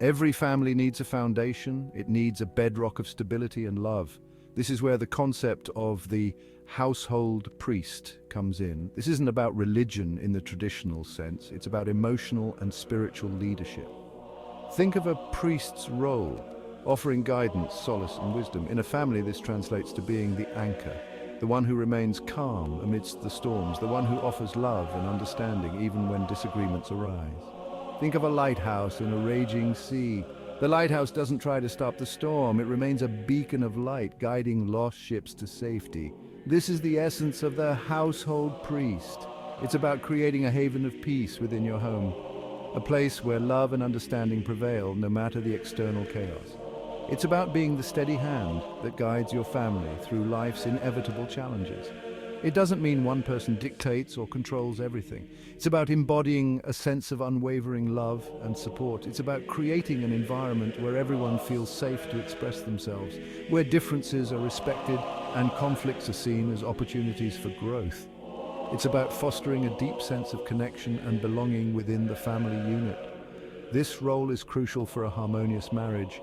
Every family needs a foundation. It needs a bedrock of stability and love. This is where the concept of the household priest comes in. This isn't about religion in the traditional sense. It's about emotional and spiritual leadership. Think of a priest's role, offering guidance, solace, and wisdom. In a family, this translates to being the anchor, the one who remains calm amidst the storms, the one who offers love and understanding even when disagreements arise. Think of a lighthouse in a raging sea. The lighthouse doesn't try to stop the storm. It remains a beacon of light, guiding lost ships to safety. This is the essence of the household priest. It's about creating a haven of peace within your home, a place where love and understanding prevail no matter the external chaos. It's about being the steady hand that guides your family through life's inevitable challenges. It doesn't mean one person dictates or controls everything. It's about embodying a sense of unwavering love and support. It's about creating an environment where everyone feels safe to express themselves, where differences are respected and conflicts are seen as opportunities for growth. It's about fostering a deep sense of connection and belonging within the family unit. This role is crucial for a harmonious marriage.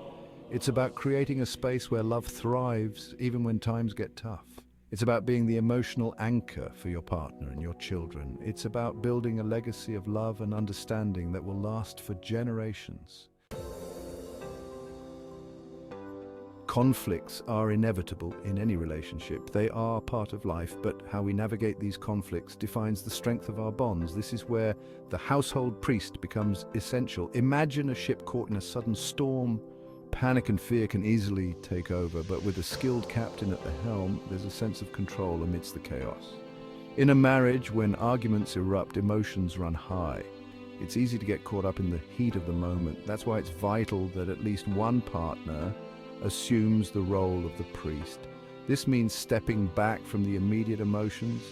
It's about creating a space where love thrives even when times get tough. It's about being the emotional anchor for your partner and your children. It's about building a legacy of love and understanding that will last for generations. Conflicts are inevitable in any relationship. They are part of life, but how we navigate these conflicts defines the strength of our bonds. This is where the household priest becomes essential. Imagine a ship caught in a sudden storm. Panic and fear can easily take over, but with a skilled captain at the helm, there's a sense of control amidst the chaos. In a marriage, when arguments erupt, emotions run high. It's easy to get caught up in the heat of the moment. That's why it's vital that at least one partner assumes the role of the priest. This means stepping back from the immediate emotions,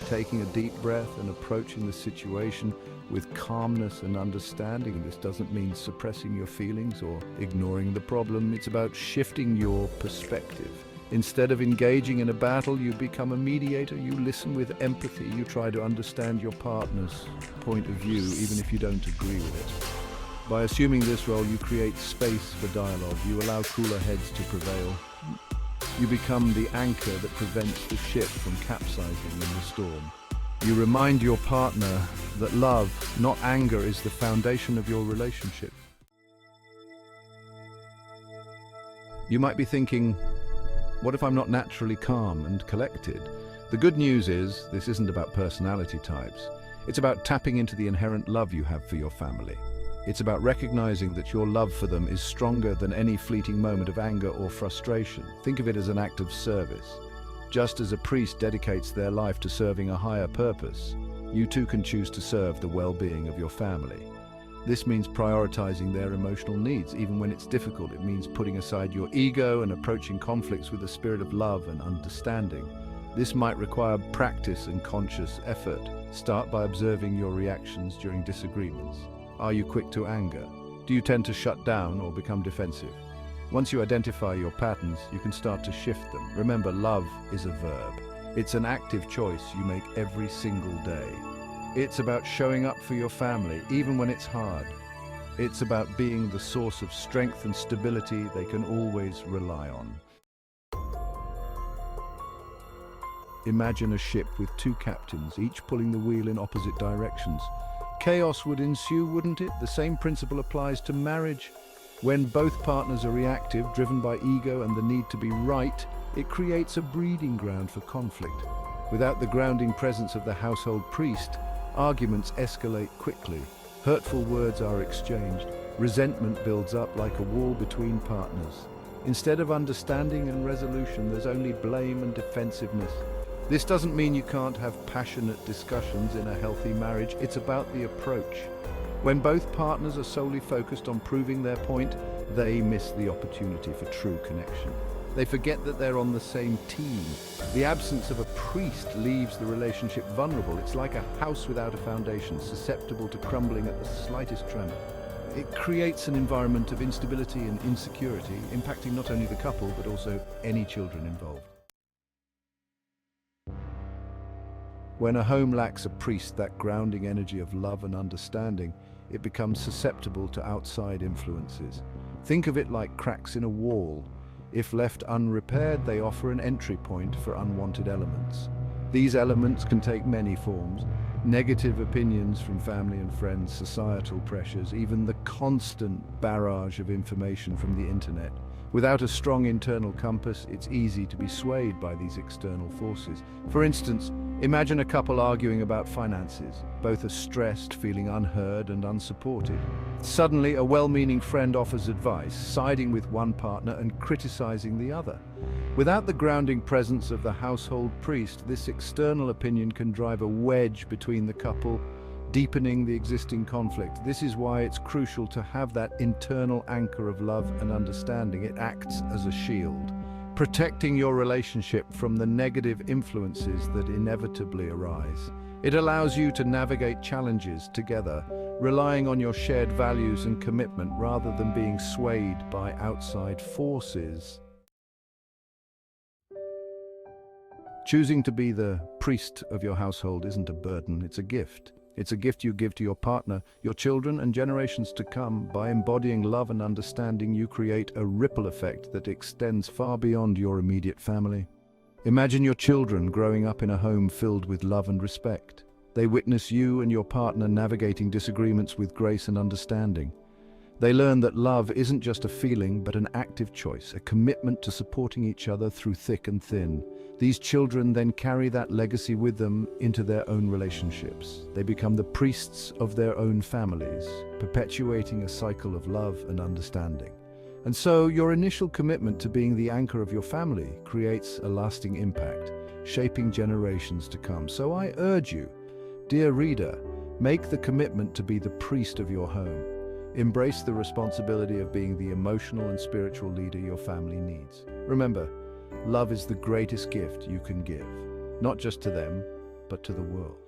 taking a deep breath and approaching the situation with calmness and understanding. This doesn't mean suppressing your feelings or ignoring the problem. It's about shifting your perspective. Instead of engaging in a battle, you become a mediator. You listen with empathy. You try to understand your partner's point of view, even if you don't agree with it. By assuming this role, you create space for dialogue. You allow cooler heads to prevail. You become the anchor that prevents the ship from capsizing in the storm. You remind your partner that love, not anger, is the foundation of your relationship. You might be thinking, what if I'm not naturally calm and collected? The good news is, this isn't about personality types. It's about tapping into the inherent love you have for your family. It's about recognizing that your love for them is stronger than any fleeting moment of anger or frustration. Think of it as an act of service. Just as a priest dedicates their life to serving a higher purpose, you too can choose to serve the well-being of your family. This means prioritizing their emotional needs, even when it's difficult. It means putting aside your ego and approaching conflicts with a spirit of love and understanding. This might require practice and conscious effort. Start by observing your reactions during disagreements. Are you quick to anger? Do you tend to shut down or become defensive? Once you identify your patterns, you can start to shift them. Remember, love is a verb. It's an active choice you make every single day. It's about showing up for your family, even when it's hard. It's about being the source of strength and stability they can always rely on. Imagine a ship with two captains, each pulling the wheel in opposite directions. Chaos would ensue, wouldn't it? The same principle applies to marriage. When both partners are reactive, driven by ego and the need to be right, it creates a breeding ground for conflict. Without the grounding presence of the household priest, arguments escalate quickly. Hurtful words are exchanged. Resentment builds up like a wall between partners. Instead of understanding and resolution, there's only blame and defensiveness. This doesn't mean you can't have passionate discussions in a healthy marriage. It's about the approach. When both partners are solely focused on proving their point, they miss the opportunity for true connection. They forget that they're on the same team. The absence of a priest leaves the relationship vulnerable. It's like a house without a foundation, susceptible to crumbling at the slightest tremor. It creates an environment of instability and insecurity, impacting not only the couple, but also any children involved. When a home lacks a priest, that grounding energy of love and understanding, it becomes susceptible to outside influences. Think of it like cracks in a wall. If left unrepaired, they offer an entry point for unwanted elements. These elements can take many forms: negative opinions from family and friends, societal pressures, even the constant barrage of information from the internet. Without a strong internal compass, it's easy to be swayed by these external forces. For instance, imagine a couple arguing about finances. Both are stressed, feeling unheard and unsupported. Suddenly, a well-meaning friend offers advice, siding with one partner and criticizing the other. Without the grounding presence of the household priest, this external opinion can drive a wedge between the couple, deepening the existing conflict. This is why it's crucial to have that internal anchor of love and understanding. It acts as a shield, protecting your relationship from the negative influences that inevitably arise. It allows you to navigate challenges together, relying on your shared values and commitment rather than being swayed by outside forces. Choosing to be the priest of your household isn't a burden, it's a gift. It's a gift you give to your partner, your children, and generations to come. By embodying love and understanding, you create a ripple effect that extends far beyond your immediate family. Imagine your children growing up in a home filled with love and respect. They witness you and your partner navigating disagreements with grace and understanding. They learn that love isn't just a feeling, but an active choice, a commitment to supporting each other through thick and thin. These children then carry that legacy with them into their own relationships. They become the priests of their own families, perpetuating a cycle of love and understanding. And so, your initial commitment to being the anchor of your family creates a lasting impact, shaping generations to come. So I urge you, dear reader, make the commitment to be the priest of your home. Embrace the responsibility of being the emotional and spiritual leader your family needs. Remember, love is the greatest gift you can give, not just to them, but to the world.